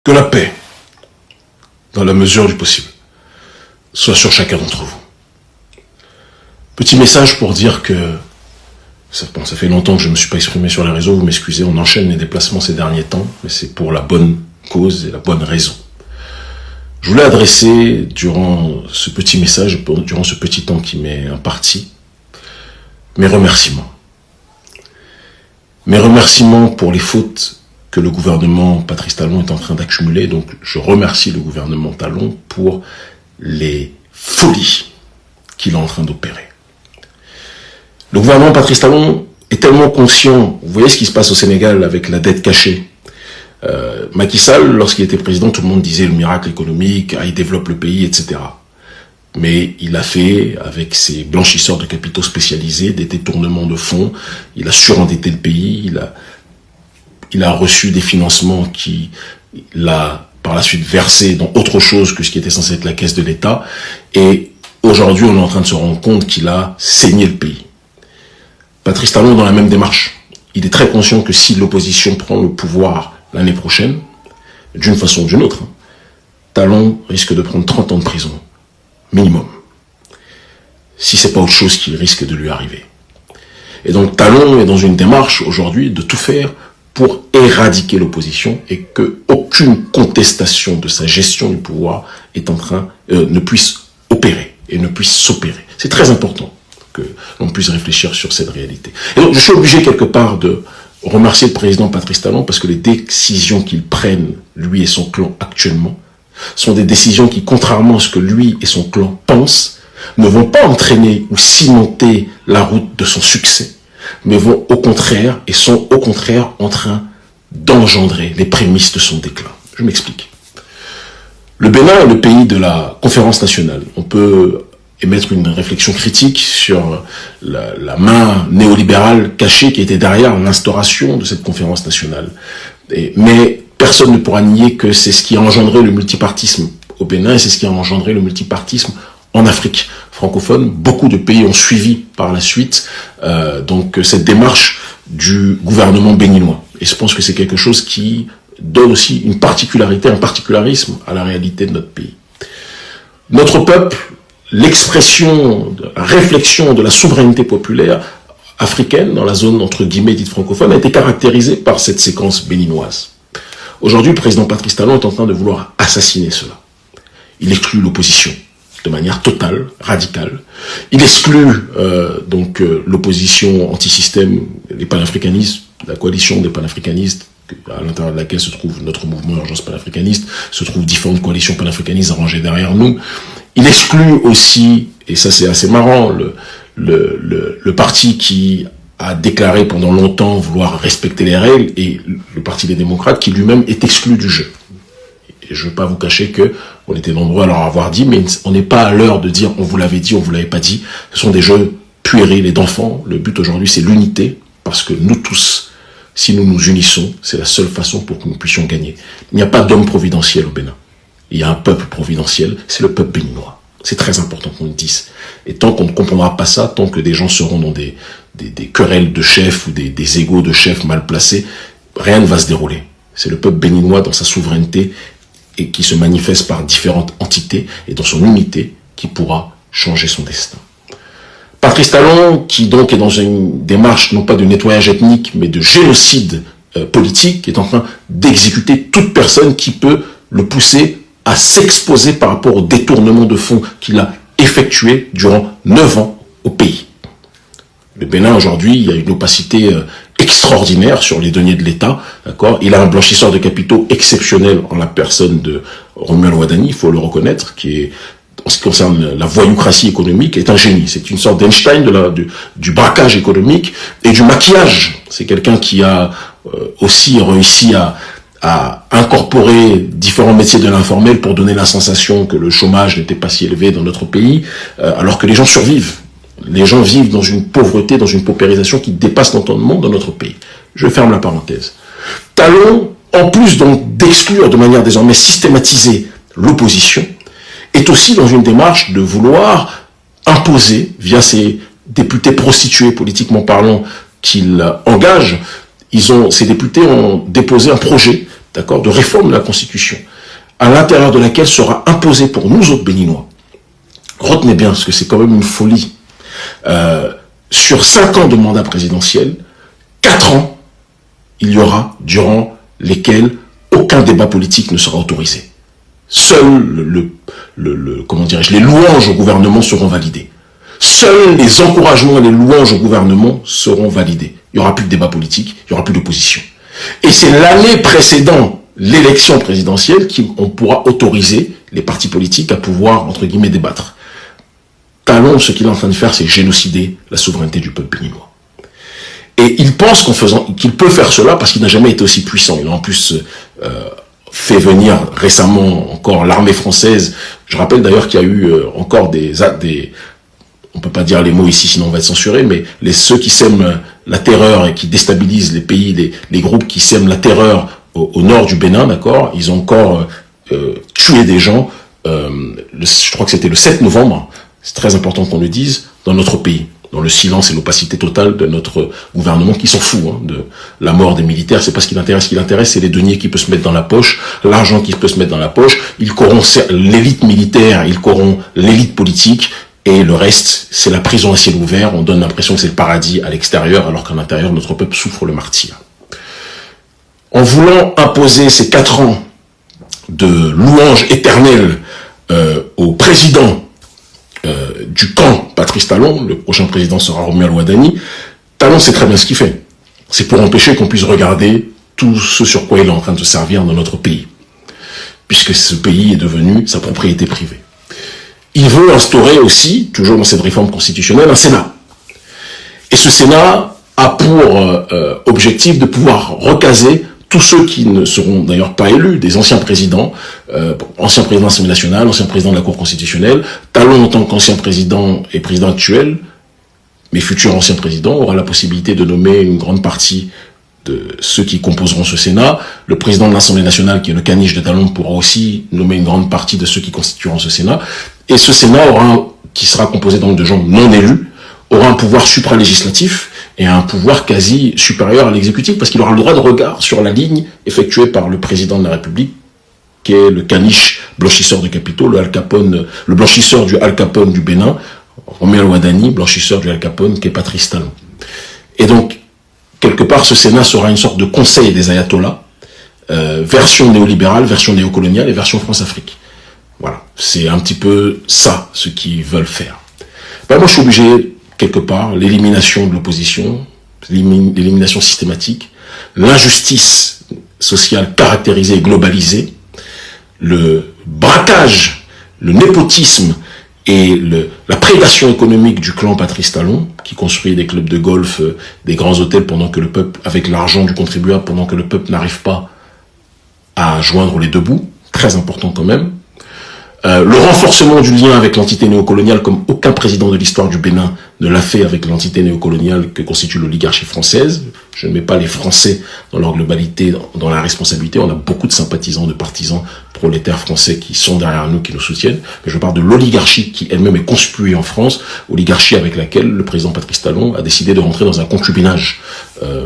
Que la paix, dans la mesure du possible, soit sur chacun d'entre vous. Petit message pour dire que ça fait longtemps que je ne me suis pas exprimé sur les réseaux, vous m'excusez, on enchaîne les déplacements ces derniers temps, mais c'est pour la bonne cause et la bonne raison. Je voulais adresser, durant ce petit message, durant ce petit temps qui m'est imparti, mes remerciements. Mes remerciements pour les fautes que le gouvernement Patrice Talon est en train d'accumuler. Donc, je remercie le gouvernement Talon pour les folies qu'il est en train d'opérer. Le gouvernement Patrice Talon est tellement conscient, vous voyez ce qui se passe au Sénégal avec la dette cachée. Macky Sall, lorsqu'il était président, tout le monde disait le miracle économique, il développe le pays, etc. Mais il a fait, avec ses blanchisseurs de capitaux spécialisés, des détournements de fonds, il a surendetté le pays, il a reçu des financements qu'il a par la suite versés dans autre chose que ce qui était censé être la caisse de l'État. Et aujourd'hui, on est en train de se rendre compte qu'il a saigné le pays. Patrice Talon est dans la même démarche. Il est très conscient que si l'opposition prend le pouvoir l'année prochaine, d'une façon ou d'une autre, Talon risque de prendre 30 ans de prison, minimum. Si c'est pas autre chose qui risque de lui arriver. Et donc Talon est dans une démarche aujourd'hui de tout faire pour éradiquer l'opposition et que aucune contestation de sa gestion du pouvoir ne puisse opérer et ne puisse s'opérer. C'est très important que l'on puisse réfléchir sur cette réalité. Et donc je suis obligé quelque part de remercier le président Patrice Talon parce que les décisions qu'il prenne, lui et son clan actuellement, sont des décisions qui, contrairement à ce que lui et son clan pensent, ne vont pas entraîner ou cimenter la route de son succès, mais vont au contraire, et sont au contraire en train d'engendrer les prémices de son déclin. Je m'explique. Le Bénin est le pays de la conférence nationale. On peut émettre une réflexion critique sur la main néolibérale cachée qui était derrière l'instauration de cette conférence nationale. Mais personne ne pourra nier que c'est ce qui a engendré le multipartisme au Bénin et c'est ce qui a engendré le multipartisme en Afrique francophone. Beaucoup de pays ont suivi par la suite donc cette démarche du gouvernement béninois. Et je pense que c'est quelque chose qui donne aussi une particularité, un particularisme à la réalité de notre pays. Notre peuple, l'expression, la réflexion de la souveraineté populaire africaine dans la zone entre guillemets dite francophone a été caractérisée par cette séquence béninoise. Aujourd'hui, le président Patrice Talon est en train de vouloir assassiner cela. Il exclut l'opposition de manière totale, radicale. Il exclut donc l'opposition anti-système, les panafricanistes, la coalition des panafricanistes, à l'intérieur de laquelle se trouve notre mouvement Urgence panafricaniste, se trouvent différentes coalitions panafricanistes rangées derrière nous. Il exclut aussi, et ça c'est assez marrant, le parti qui a déclaré pendant longtemps vouloir respecter les règles, et le Parti des démocrates qui lui-même est exclu du jeu. Et je ne veux pas vous cacher que on était nombreux à leur avoir dit, mais on n'est pas à l'heure de dire on vous l'avait dit, on vous l'avait pas dit. Ce sont des jeux puérils et d'enfants. Le but aujourd'hui c'est l'unité, parce que nous tous, si nous nous unissons, c'est la seule façon pour que nous puissions gagner. Il n'y a pas d'homme providentiel au Bénin. Il y a un peuple providentiel, c'est le peuple béninois. C'est très important qu'on le dise. Et tant qu'on ne comprendra pas ça, tant que des gens seront dans des querelles de chefs ou des égos de chefs mal placés, rien ne va se dérouler. C'est le peuple béninois dans sa souveraineté et qui se manifeste par différentes entités et dans son unité qui pourra changer son destin. Patrice Talon, qui donc est dans une démarche non pas de nettoyage ethnique, mais de génocide politique, est en train d'exécuter toute personne qui peut le pousser à s'exposer par rapport au détournement de fonds qu'il a effectué durant 9 ans au pays. Le Bénin, aujourd'hui, il y a une opacité extraordinaire sur les deniers de l'État, d'accord. Il a un blanchisseur de capitaux exceptionnel en la personne de Romuald Wadani, il faut le reconnaître, qui est, en ce qui concerne la voyoucratie économique, est un génie. C'est une sorte d'Einstein du braquage économique et du maquillage. C'est quelqu'un qui a aussi réussi à incorporer différents métiers de l'informel pour donner la sensation que le chômage n'était pas si élevé dans notre pays, alors que les gens survivent. Les gens vivent dans une pauvreté, dans une paupérisation qui dépasse l'entendement dans notre pays. Je ferme la parenthèse. Talon, en plus donc d'exclure de manière désormais systématisée l'opposition, est aussi dans une démarche de vouloir imposer, via ces députés prostitués politiquement parlant qu'il engage, ces députés ont déposé un projet d'accord, de réforme de la Constitution, à l'intérieur de laquelle sera imposée pour nous autres Béninois. Retenez bien, parce que c'est quand même une folie. Sur 5 ans de mandat présidentiel, 4 ans, il y aura durant lesquels aucun débat politique ne sera autorisé. Seuls les louanges au gouvernement seront validées. Seuls les encouragements et les louanges au gouvernement seront validés. Il n'y aura plus de débat politique, il n'y aura plus d'opposition. Et c'est l'année précédant l'élection présidentielle qu'on pourra autoriser les partis politiques à pouvoir, entre guillemets, débattre. Talon, ce qu'il est en train de faire, c'est génocider la souveraineté du peuple béninois. Et il pense qu'il peut faire cela parce qu'il n'a jamais été aussi puissant. Il a en plus fait venir récemment encore l'armée française. Je rappelle d'ailleurs qu'il y a eu encore on peut pas dire les mots ici sinon on va être censuré, mais ceux qui sèment la terreur et qui déstabilisent les pays, les groupes qui sèment la terreur au nord du Bénin, d'accord, ils ont encore tué des gens, je crois que c'était le 7 novembre, c'est très important qu'on le dise, dans notre pays, dans le silence et l'opacité totale de notre gouvernement qui s'en fout de la mort des militaires. C'est pas ce qui l'intéresse. Ce qui l'intéresse, c'est les deniers qui peuvent se mettre dans la poche, l'argent qui peut se mettre dans la poche. Ils corrompent l'élite militaire, ils corrompent l'élite politique, et le reste, c'est la prison à ciel ouvert. On donne l'impression que c'est le paradis à l'extérieur, alors qu'à l'intérieur, notre peuple souffre le martyre. En voulant imposer ces 4 ans de louange éternelle au président du camp Patrice Talon, le prochain président sera Romuald Wadani. Talon sait très bien ce qu'il fait. C'est pour empêcher qu'on puisse regarder tout ce sur quoi il est en train de se servir dans notre pays, puisque ce pays est devenu sa propriété privée. Il veut instaurer aussi, toujours dans cette réforme constitutionnelle, un Sénat. Et ce Sénat a pour objectif de pouvoir recaser tous ceux qui ne seront d'ailleurs pas élus, des anciens présidents de l'Assemblée nationale, anciens présidents de la Cour constitutionnelle. Talon, en tant qu'ancien président et président actuel, mais futur ancien président, aura la possibilité de nommer une grande partie de ceux qui composeront ce Sénat. Le président de l'Assemblée nationale, qui est le caniche de Talon, pourra aussi nommer une grande partie de ceux qui constitueront ce Sénat. Et ce Sénat qui sera composé donc de gens non élus, aura un pouvoir supralégislatif et un pouvoir quasi supérieur à l'exécutif, parce qu'il aura le droit de regard sur la ligne effectuée par le président de la République, qui est le caniche blanchisseur de capitaux, le blanchisseur du Al Capone du Bénin, Romuald Wadani, blanchisseur du Al Capone, qui est Patrice Talon. Et donc, quelque part, ce Sénat sera une sorte de conseil des ayatollahs, version néolibérale, version néocoloniale et version France-Afrique. Voilà, c'est un petit peu ça, ce qu'ils veulent faire. Ben moi, je suis obligé, quelque part, l'élimination de l'opposition, l'élimination systématique, l'injustice sociale caractérisée et globalisée, le braquage, le népotisme et la prédation économique du clan Patrice Talon, qui construit des clubs de golf, des grands hôtels pendant que le peuple, avec l'argent du contribuable, pendant que le peuple n'arrive pas à joindre les deux bouts, très important quand même. Le renforcement du lien avec l'entité néocoloniale, comme aucun président de l'histoire du Bénin ne l'a fait avec l'entité néocoloniale que constitue l'oligarchie française. Je ne mets pas les Français dans leur globalité dans la responsabilité. On a beaucoup de sympathisants, de partisans prolétaires français qui sont derrière nous, qui nous soutiennent. Mais je parle de l'oligarchie qui elle-même est conspuée en France, oligarchie avec laquelle le président Patrice Talon a décidé de rentrer dans un concubinage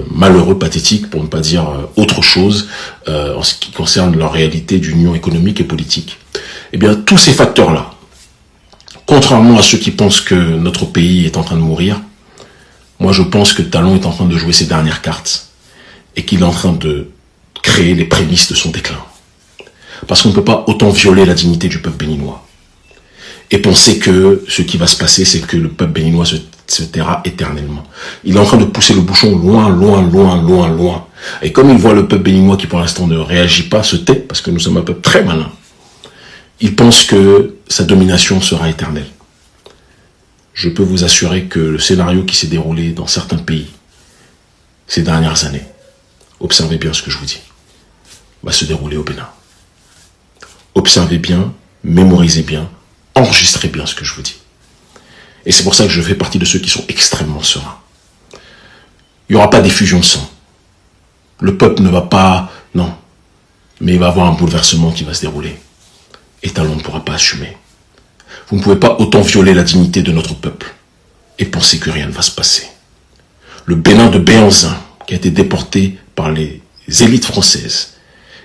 malheureux, pathétique, pour ne pas dire autre chose, en ce qui concerne leur réalité d'union économique et politique. Eh bien, tous ces facteurs-là, contrairement à ceux qui pensent que notre pays est en train de mourir, moi je pense que Talon est en train de jouer ses dernières cartes et qu'il est en train de créer les prémices de son déclin. Parce qu'on ne peut pas autant violer la dignité du peuple béninois et penser que ce qui va se passer, c'est que le peuple béninois se taira éternellement. Il est en train de pousser le bouchon loin, loin, loin, loin, loin. Et comme il voit le peuple béninois qui pour l'instant ne réagit pas, se tait, parce que nous sommes un peuple très malin, il pense que sa domination sera éternelle. Je peux vous assurer que le scénario qui s'est déroulé dans certains pays ces dernières années, observez bien ce que je vous dis, va se dérouler au Bénin. Observez bien, mémorisez bien, enregistrez bien ce que je vous dis. Et c'est pour ça que je fais partie de ceux qui sont extrêmement sereins. Il n'y aura pas d'effusion de sang. Le peuple ne va pas... Non. Mais il va y avoir un bouleversement qui va se dérouler. Et Talon ne pourra pas assumer. Vous ne pouvez pas autant violer la dignité de notre peuple et penser que rien ne va se passer. Le Bénin de Béhanzin, qui a été déporté par les élites françaises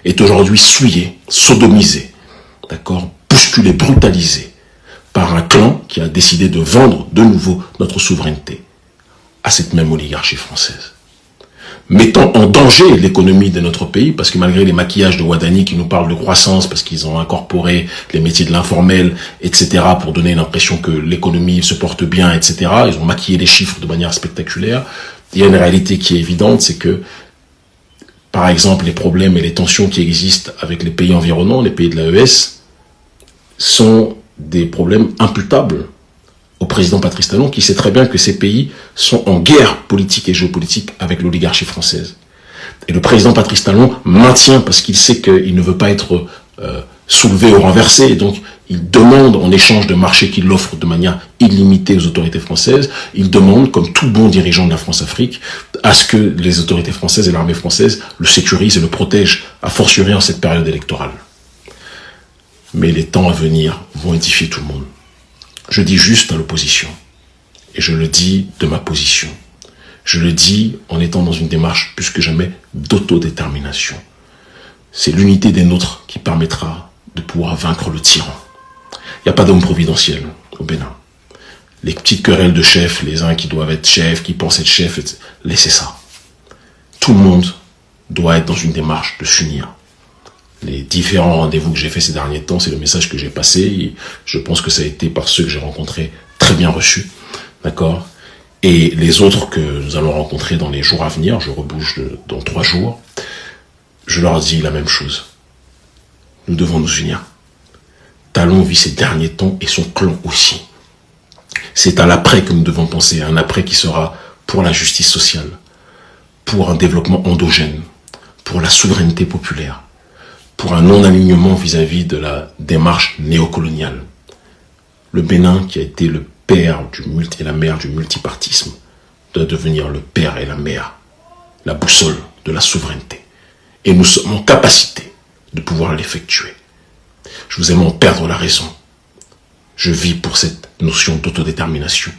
est aujourd'hui souillé, sodomisé, d'accord, bousculé, brutalisé par un clan qui a décidé de vendre de nouveau notre souveraineté à cette même oligarchie française, mettant en danger l'économie de notre pays, parce que malgré les maquillages de Ouadani qui nous parlent de croissance, parce qu'ils ont incorporé les métiers de l'informel, etc., pour donner l'impression que l'économie se porte bien, etc., ils ont maquillé les chiffres de manière spectaculaire. Il y a une réalité qui est évidente, c'est que, par exemple, les problèmes et les tensions qui existent avec les pays environnants, les pays de l'AES, sont des problèmes imputables au président Patrice Talon, qui sait très bien que ces pays sont en guerre politique et géopolitique avec l'oligarchie française. Et le président Patrice Talon maintient, parce qu'il sait qu'il ne veut pas être soulevé ou renversé, et donc il demande en échange de marchés qu'il offre de manière illimitée aux autorités françaises, il demande, comme tout bon dirigeant de la France-Afrique, à ce que les autorités françaises et l'armée française le sécurisent et le protègent, a fortiori en cette période électorale. Mais les temps à venir vont édifier tout le monde. Je dis juste à l'opposition, et je le dis de ma position, je le dis en étant dans une démarche plus que jamais d'autodétermination. C'est l'unité des nôtres qui permettra de pouvoir vaincre le tyran. Il n'y a pas d'homme providentiel au Bénin. Les petites querelles de chefs, les uns qui doivent être chefs, qui pensent être chefs, laissez ça. Tout le monde doit être dans une démarche de s'unir. Les différents rendez-vous que j'ai fait ces derniers temps, c'est le message que j'ai passé. Et je pense que ça a été par ceux que j'ai rencontrés très bien reçus. D'accord ? Et les autres que nous allons rencontrer dans les jours à venir, je rebouge dans 3 jours, je leur dis la même chose. Nous devons nous unir. Talon vit ces derniers temps et son clan aussi. C'est à l'après que nous devons penser, un après qui sera pour la justice sociale, pour un développement endogène, pour la souveraineté populaire, pour un non-alignement vis-à-vis de la démarche néocoloniale. Le Bénin, qui a été le père et la mère du multipartisme, doit devenir le père et la mère, la boussole de la souveraineté. Et nous sommes en capacité de pouvoir l'effectuer. Je vous aime en perdre la raison. Je vis pour cette notion d'autodétermination.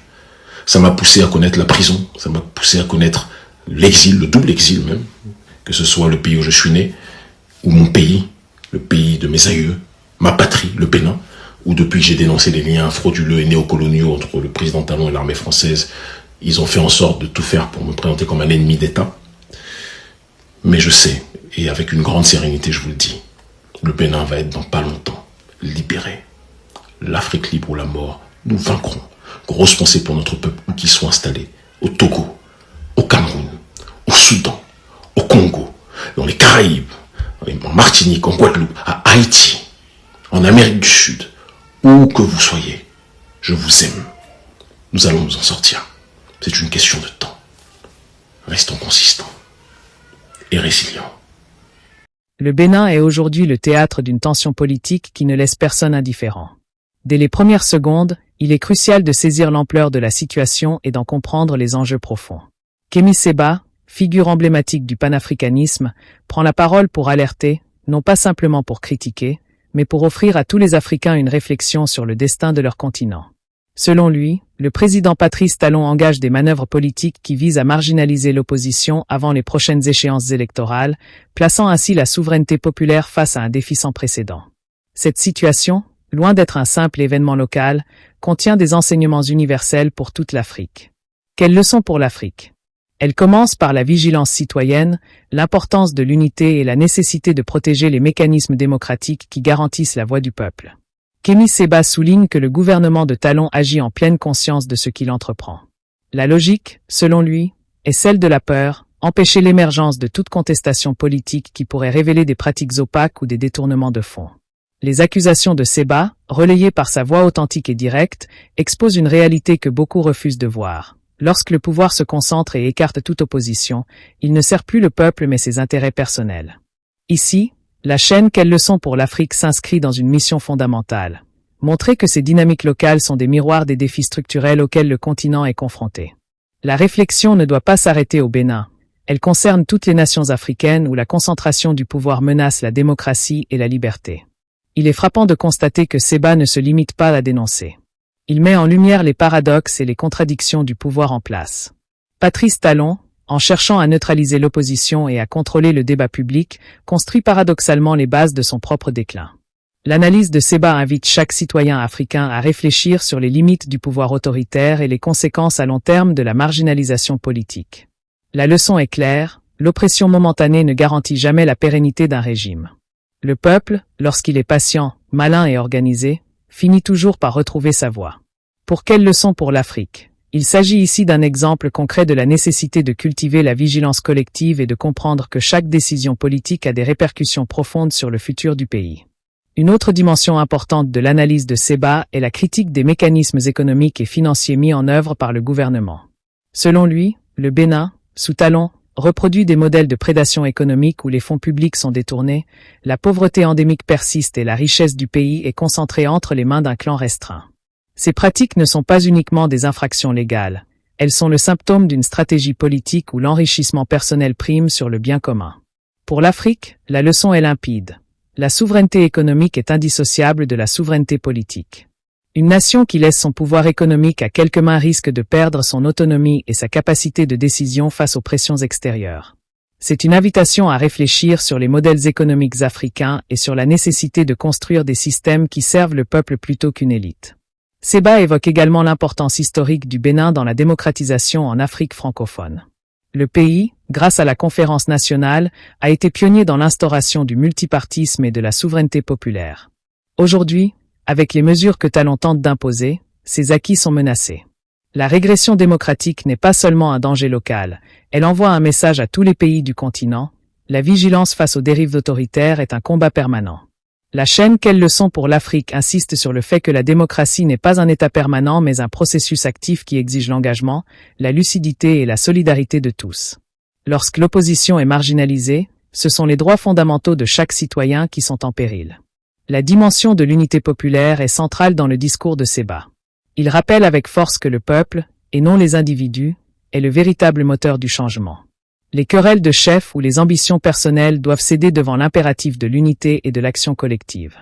Ça m'a poussé à connaître la prison, ça m'a poussé à connaître l'exil, le double exil même, que ce soit le pays où je suis né, ou mon pays, le pays de mes aïeux, ma patrie, le Bénin, où depuis que j'ai dénoncé les liens frauduleux et néocoloniaux entre le président Talon et l'armée française, ils ont fait en sorte de tout faire pour me présenter comme un ennemi d'État. Mais je sais, et avec une grande sérénité je vous le dis, le Bénin va être dans pas longtemps libéré. L'Afrique libre ou la mort, nous vaincrons. Grosse pensée pour notre peuple où qu'ils soient installés, au Togo, au Cameroun, au Soudan, au Congo, dans les Caraïbes, en Martinique, en Guadeloupe, à Haïti, en Amérique du Sud, où que vous soyez, je vous aime. Nous allons nous en sortir. C'est une question de temps. Restons consistants et résilients. Le Bénin est aujourd'hui le théâtre d'une tension politique qui ne laisse personne indifférent. Dès les premières secondes, il est crucial de saisir l'ampleur de la situation et d'en comprendre les enjeux profonds. Kémy Séba, figure emblématique du panafricanisme, prend la parole pour alerter, non pas simplement pour critiquer, mais pour offrir à tous les Africains une réflexion sur le destin de leur continent. Selon lui, le président Patrice Talon engage des manœuvres politiques qui visent à marginaliser l'opposition avant les prochaines échéances électorales, plaçant ainsi la souveraineté populaire face à un défi sans précédent. Cette situation, loin d'être un simple événement local, contient des enseignements universels pour toute l'Afrique. Quelles leçons pour l'Afrique ? Elle commence par la vigilance citoyenne, l'importance de l'unité et la nécessité de protéger les mécanismes démocratiques qui garantissent la voix du peuple. Kémy Séba souligne que le gouvernement de Talon agit en pleine conscience de ce qu'il entreprend. La logique, selon lui, est celle de la peur, empêcher l'émergence de toute contestation politique qui pourrait révéler des pratiques opaques ou des détournements de fonds. Les accusations de Séba, relayées par sa voix authentique et directe, exposent une réalité que beaucoup refusent de voir. Lorsque le pouvoir se concentre et écarte toute opposition, il ne sert plus le peuple mais ses intérêts personnels. Ici, la chaîne Quelles leçons pour l'Afrique s'inscrit dans une mission fondamentale. Montrer que ces dynamiques locales sont des miroirs des défis structurels auxquels le continent est confronté. La réflexion ne doit pas s'arrêter au Bénin. Elle concerne toutes les nations africaines où la concentration du pouvoir menace la démocratie et la liberté. Il est frappant de constater que Séba ne se limite pas à dénoncer. Il met en lumière les paradoxes et les contradictions du pouvoir en place. Patrice Talon, En cherchant à neutraliser l'opposition et à contrôler le débat public, construit paradoxalement les bases de son propre déclin. L'analyse de Seba invite chaque citoyen africain à réfléchir sur les limites du pouvoir autoritaire et les conséquences à long terme de la marginalisation politique. La leçon est claire, l'oppression momentanée ne garantit jamais la pérennité d'un régime. Le peuple, lorsqu'il est patient, malin et organisé, finit toujours par retrouver sa voie. Pour quelle leçon pour l'Afrique ? Il s'agit ici d'un exemple concret de la nécessité de cultiver la vigilance collective et de comprendre que chaque décision politique a des répercussions profondes sur le futur du pays. Une autre dimension importante de l'analyse de Seba est la critique des mécanismes économiques et financiers mis en œuvre par le gouvernement. Selon lui, le Bénin, sous Talon, reproduit des modèles de prédation économique où les fonds publics sont détournés, la pauvreté endémique persiste et la richesse du pays est concentrée entre les mains d'un clan restreint. Ces pratiques ne sont pas uniquement des infractions légales, elles sont le symptôme d'une stratégie politique où l'enrichissement personnel prime sur le bien commun. Pour l'Afrique, la leçon est limpide. La souveraineté économique est indissociable de la souveraineté politique. Une nation qui laisse son pouvoir économique à quelques mains risque de perdre son autonomie et sa capacité de décision face aux pressions extérieures. C'est une invitation à réfléchir sur les modèles économiques africains et sur la nécessité de construire des systèmes qui servent le peuple plutôt qu'une élite. Seba évoque également l'importance historique du Bénin dans la démocratisation en Afrique francophone. Le pays, grâce à la conférence nationale, a été pionnier dans l'instauration du multipartisme et de la souveraineté populaire. Aujourd'hui, avec les mesures que Talon tente d'imposer, ces acquis sont menacés. La régression démocratique n'est pas seulement un danger local, elle envoie un message à tous les pays du continent. La vigilance face aux dérives autoritaires est un combat permanent. La chaîne Quelle leçon pour l'Afrique insiste sur le fait que la démocratie n'est pas un état permanent mais un processus actif qui exige l'engagement, la lucidité et la solidarité de tous. Lorsque l'opposition est marginalisée, ce sont les droits fondamentaux de chaque citoyen qui sont en péril. La dimension de l'unité populaire est centrale dans le discours de Seba. Il rappelle avec force que le peuple, et non les individus, est le véritable moteur du changement. Les querelles de chefs ou les ambitions personnelles doivent céder devant l'impératif de l'unité et de l'action collective.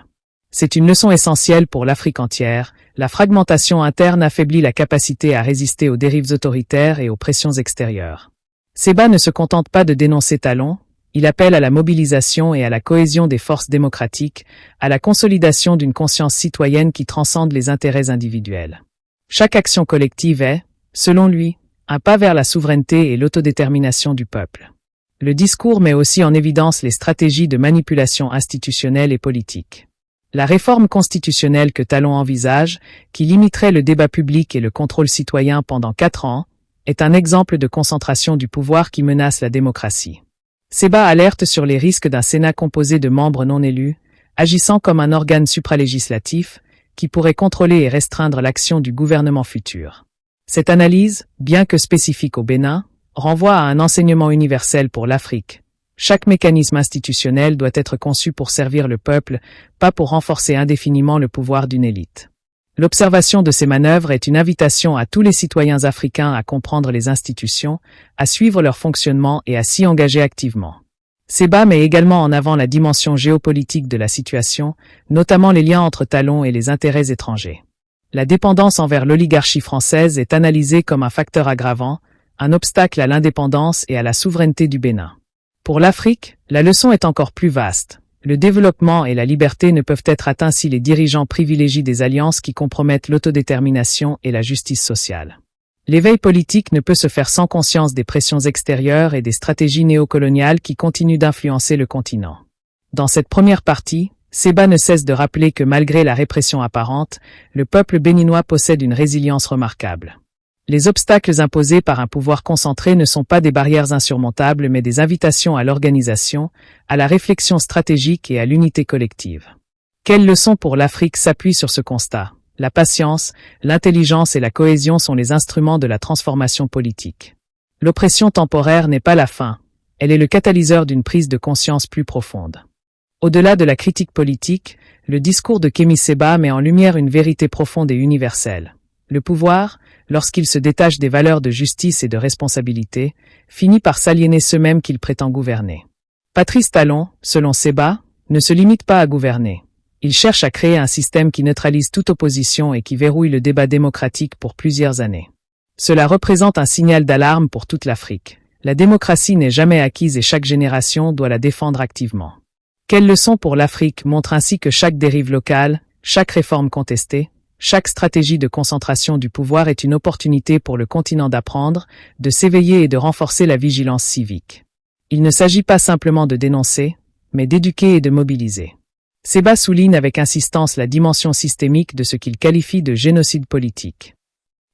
C'est une leçon essentielle pour l'Afrique entière, la fragmentation interne affaiblit la capacité à résister aux dérives autoritaires et aux pressions extérieures. Seba ne se contente pas de dénoncer Talon, il appelle à la mobilisation et à la cohésion des forces démocratiques, à la consolidation d'une conscience citoyenne qui transcende les intérêts individuels. Chaque action collective est, selon lui, un pas vers la souveraineté et l'autodétermination du peuple. Le discours met aussi en évidence les stratégies de manipulation institutionnelle et politique. La réforme constitutionnelle que Talon envisage, qui limiterait le débat public et le contrôle citoyen pendant 4 ans, est un exemple de concentration du pouvoir qui menace la démocratie. Seba alerte sur les risques d'un Sénat composé de membres non élus, agissant comme un organe supralégislatif, qui pourrait contrôler et restreindre l'action du gouvernement futur. Cette analyse, bien que spécifique au Bénin, renvoie à un enseignement universel pour l'Afrique. Chaque mécanisme institutionnel doit être conçu pour servir le peuple, pas pour renforcer indéfiniment le pouvoir d'une élite. L'observation de ces manœuvres est une invitation à tous les citoyens africains à comprendre les institutions, à suivre leur fonctionnement et à s'y engager activement. Seba met également en avant la dimension géopolitique de la situation, notamment les liens entre Talon et les intérêts étrangers. La dépendance envers l'oligarchie française est analysée comme un facteur aggravant, un obstacle à l'indépendance et à la souveraineté du Bénin. Pour l'Afrique, la leçon est encore plus vaste. Le développement et la liberté ne peuvent être atteints si les dirigeants privilégient des alliances qui compromettent l'autodétermination et la justice sociale. L'éveil politique ne peut se faire sans conscience des pressions extérieures et des stratégies néocoloniales qui continuent d'influencer le continent. Dans cette première partie, Seba ne cesse de rappeler que malgré la répression apparente, le peuple béninois possède une résilience remarquable. Les obstacles imposés par un pouvoir concentré ne sont pas des barrières insurmontables mais des invitations à l'organisation, à la réflexion stratégique et à l'unité collective. Quelle leçon pour l'Afrique s'appuie sur ce constat ? La patience, l'intelligence et la cohésion sont les instruments de la transformation politique. L'oppression temporaire n'est pas la fin, elle est le catalyseur d'une prise de conscience plus profonde. Au-delà de la critique politique, le discours de Kémi Seba met en lumière une vérité profonde et universelle. Le pouvoir, lorsqu'il se détache des valeurs de justice et de responsabilité, finit par s'aliéner ceux-mêmes qu'il prétend gouverner. Patrice Talon, selon Seba, ne se limite pas à gouverner. Il cherche à créer un système qui neutralise toute opposition et qui verrouille le débat démocratique pour plusieurs années. Cela représente un signal d'alarme pour toute l'Afrique. La démocratie n'est jamais acquise et chaque génération doit la défendre activement. Quelle leçon pour l'Afrique montre ainsi que chaque dérive locale, chaque réforme contestée, chaque stratégie de concentration du pouvoir est une opportunité pour le continent d'apprendre, de s'éveiller et de renforcer la vigilance civique. Il ne s'agit pas simplement de dénoncer, mais d'éduquer et de mobiliser. Seba souligne avec insistance la dimension systémique de ce qu'il qualifie de génocide politique.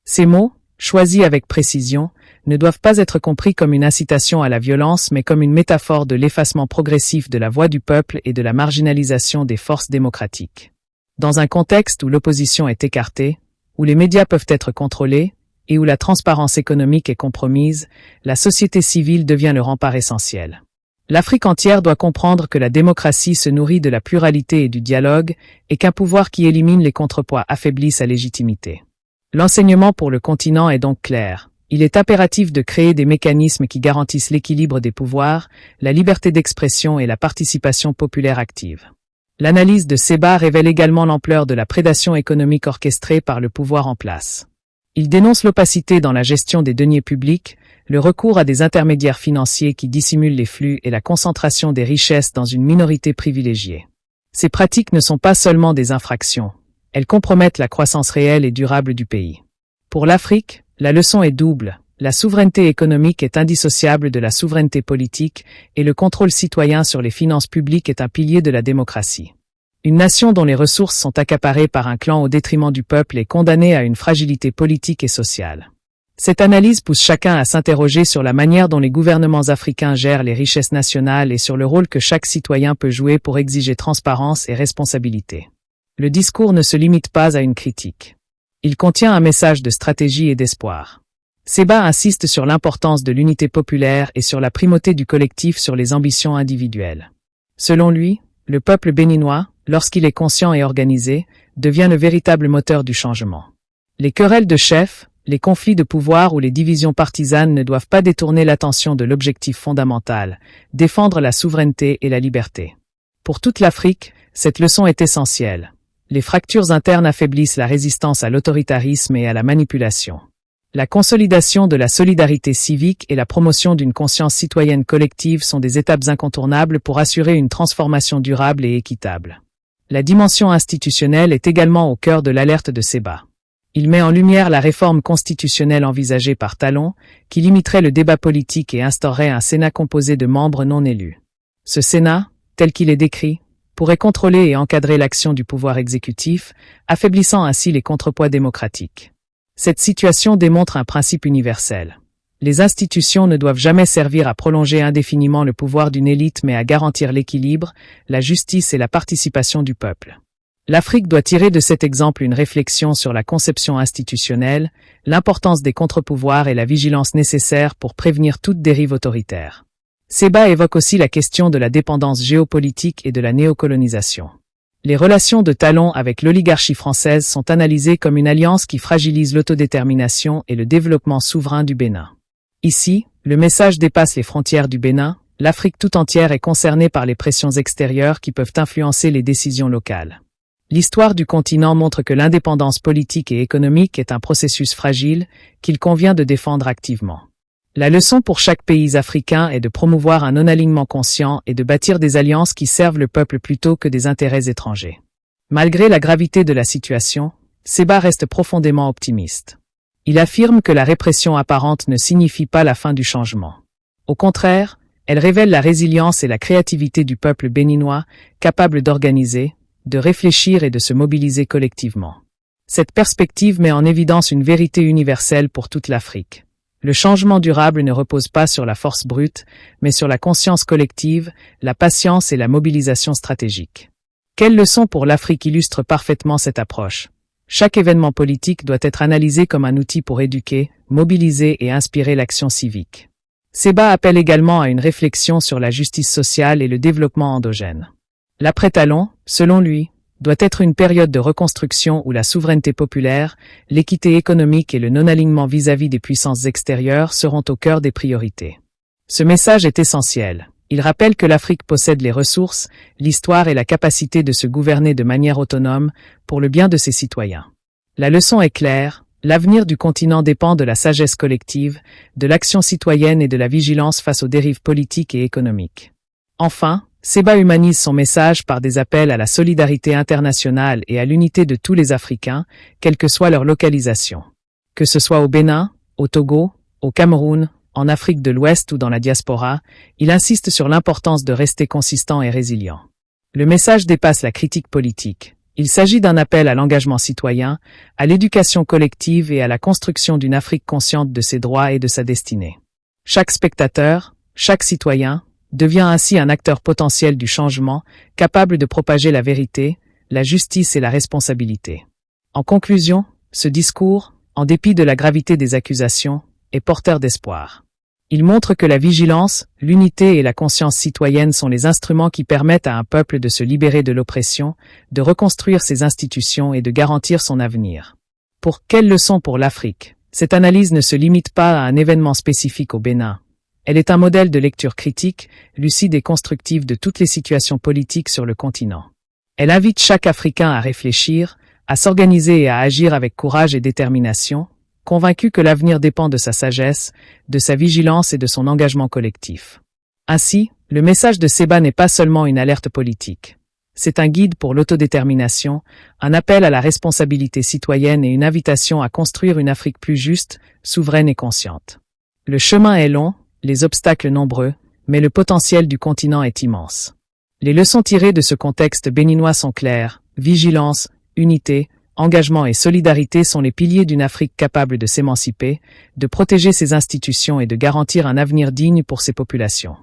Ces mots, choisis avec précision, ne doivent pas être compris comme une incitation à la violence mais comme une métaphore de l'effacement progressif de la voix du peuple et de la marginalisation des forces démocratiques. Dans un contexte où l'opposition est écartée, où les médias peuvent être contrôlés et où la transparence économique est compromise, la société civile devient le rempart essentiel. L'Afrique entière doit comprendre que la démocratie se nourrit de la pluralité et du dialogue et qu'un pouvoir qui élimine les contrepoids affaiblit sa légitimité. L'enseignement pour le continent est donc clair. Il est impératif de créer des mécanismes qui garantissent l'équilibre des pouvoirs, la liberté d'expression et la participation populaire active. L'analyse de Seba révèle également l'ampleur de la prédation économique orchestrée par le pouvoir en place. Il dénonce l'opacité dans la gestion des deniers publics, le recours à des intermédiaires financiers qui dissimulent les flux et la concentration des richesses dans une minorité privilégiée. Ces pratiques ne sont pas seulement des infractions, elles compromettent la croissance réelle et durable du pays. Pour l'Afrique, la leçon est double. La souveraineté économique est indissociable de la souveraineté politique et le contrôle citoyen sur les finances publiques est un pilier de la démocratie. Une nation dont les ressources sont accaparées par un clan au détriment du peuple est condamnée à une fragilité politique et sociale. Cette analyse pousse chacun à s'interroger sur la manière dont les gouvernements africains gèrent les richesses nationales et sur le rôle que chaque citoyen peut jouer pour exiger transparence et responsabilité. Le discours ne se limite pas à une critique. Il contient un message de stratégie et d'espoir. Seba insiste sur l'importance de l'unité populaire et sur la primauté du collectif sur les ambitions individuelles. Selon lui, le peuple béninois, lorsqu'il est conscient et organisé, devient le véritable moteur du changement. Les querelles de chefs, les conflits de pouvoir ou les divisions partisanes ne doivent pas détourner l'attention de l'objectif fondamental, défendre la souveraineté et la liberté. Pour toute l'Afrique, cette leçon est essentielle. Les fractures internes affaiblissent la résistance à l'autoritarisme et à la manipulation. La consolidation de la solidarité civique et la promotion d'une conscience citoyenne collective sont des étapes incontournables pour assurer une transformation durable et équitable. La dimension institutionnelle est également au cœur de l'alerte de Seba. Il met en lumière la réforme constitutionnelle envisagée par Talon, qui limiterait le débat politique et instaurerait un Sénat composé de membres non élus. Ce Sénat, tel qu'il est décrit, pourrait contrôler et encadrer l'action du pouvoir exécutif, affaiblissant ainsi les contrepoids démocratiques. Cette situation démontre un principe universel. Les institutions ne doivent jamais servir à prolonger indéfiniment le pouvoir d'une élite mais à garantir l'équilibre, la justice et la participation du peuple. L'Afrique doit tirer de cet exemple une réflexion sur la conception institutionnelle, l'importance des contre-pouvoirs et la vigilance nécessaire pour prévenir toute dérive autoritaire. Seba évoque aussi la question de la dépendance géopolitique et de la néocolonisation. Les relations de Talon avec l'oligarchie française sont analysées comme une alliance qui fragilise l'autodétermination et le développement souverain du Bénin. Ici, le message dépasse les frontières du Bénin, l'Afrique tout entière est concernée par les pressions extérieures qui peuvent influencer les décisions locales. L'histoire du continent montre que l'indépendance politique et économique est un processus fragile qu'il convient de défendre activement. La leçon pour chaque pays africain est de promouvoir un non-alignement conscient et de bâtir des alliances qui servent le peuple plutôt que des intérêts étrangers. Malgré la gravité de la situation, Seba reste profondément optimiste. Il affirme que la répression apparente ne signifie pas la fin du changement. Au contraire, elle révèle la résilience et la créativité du peuple béninois, capable d'organiser, de réfléchir et de se mobiliser collectivement. Cette perspective met en évidence une vérité universelle pour toute l'Afrique. Le changement durable ne repose pas sur la force brute, mais sur la conscience collective, la patience et la mobilisation stratégique. Quelle leçon pour l'Afrique illustre parfaitement cette approche? Chaque événement politique doit être analysé comme un outil pour éduquer, mobiliser et inspirer l'action civique. Seba appelle également à une réflexion sur la justice sociale et le développement endogène. L'après-Talon, selon lui, doit être une période de reconstruction où la souveraineté populaire, l'équité économique et le non-alignement vis-à-vis des puissances extérieures seront au cœur des priorités. Ce message est essentiel. Il rappelle que l'Afrique possède les ressources, l'histoire et la capacité de se gouverner de manière autonome pour le bien de ses citoyens. La leçon est claire, L'avenir du continent dépend de la sagesse collective, de l'action citoyenne et de la vigilance face aux dérives politiques et économiques. Enfin, Seba humanise son message par des appels à la solidarité internationale et à l'unité de tous les Africains, quelle que soit leur localisation. Que ce soit au Bénin, au Togo, au Cameroun, en Afrique de l'Ouest ou dans la diaspora, il insiste sur l'importance de rester consistant et résilient. Le message dépasse la critique politique. Il s'agit d'un appel à l'engagement citoyen, à l'éducation collective et à la construction d'une Afrique consciente de ses droits et de sa destinée. Chaque spectateur, chaque citoyen, devient ainsi un acteur potentiel du changement, capable de propager la vérité, la justice et la responsabilité. En conclusion, ce discours, en dépit de la gravité des accusations, est porteur d'espoir. Il montre que la vigilance, l'unité et la conscience citoyenne sont les instruments qui permettent à un peuple de se libérer de l'oppression, de reconstruire ses institutions et de garantir son avenir. Pour quelle leçon pour l'Afrique? Cette analyse ne se limite pas à un événement spécifique au Bénin. Elle est un modèle de lecture critique, lucide et constructive de toutes les situations politiques sur le continent. Elle invite chaque Africain à réfléchir, à s'organiser et à agir avec courage et détermination, convaincu que l'avenir dépend de sa sagesse, de sa vigilance et de son engagement collectif. Ainsi, le message de Seba n'est pas seulement une alerte politique. C'est un guide pour l'autodétermination, un appel à la responsabilité citoyenne et une invitation à construire une Afrique plus juste, souveraine et consciente. Le chemin est long, les obstacles nombreux, mais le potentiel du continent est immense. Les leçons tirées de ce contexte béninois sont claires: vigilance, unité, engagement et solidarité sont les piliers d'une Afrique capable de s'émanciper, de protéger ses institutions et de garantir un avenir digne pour ses populations.